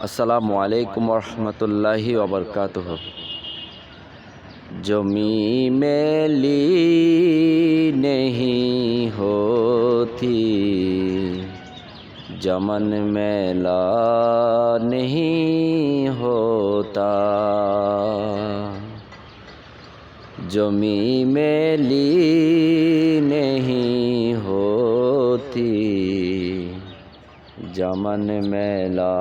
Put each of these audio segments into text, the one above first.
अस्सलामु अलैकुम वरहमतुल्लाहि वबरकातुहू। जमी मैली नहीं होती, जमन मैला नहीं होता। जमी मैली नहीं होती, जमन मैला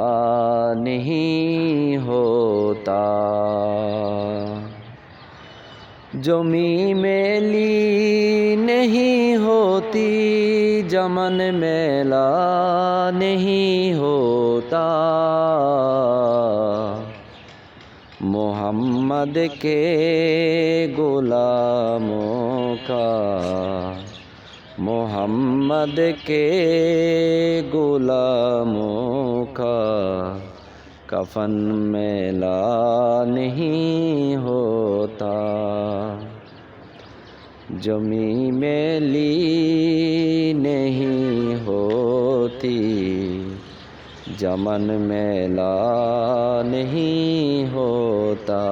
नहीं होता। जमी मैली नहीं होती, जमन मैला नहीं होता। मोहम्मद के गुलामों का, मोहम्मद के गुलामों का कफन मैला नहीं होता। जमी मैली नहीं होती, जमन मैला नहीं होता।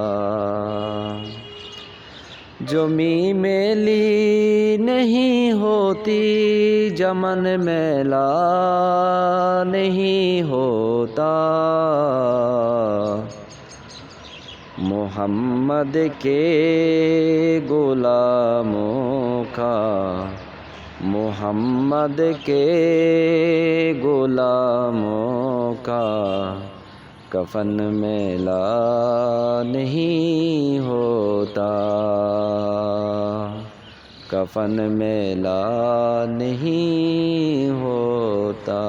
जमी मैली नहीं होती, जमन मैला नहीं होता। मोहम्मद के गुलामों का, मोहम्मद के गुलामों का कफन मैला नहीं होता। कफन मैला नहीं होता।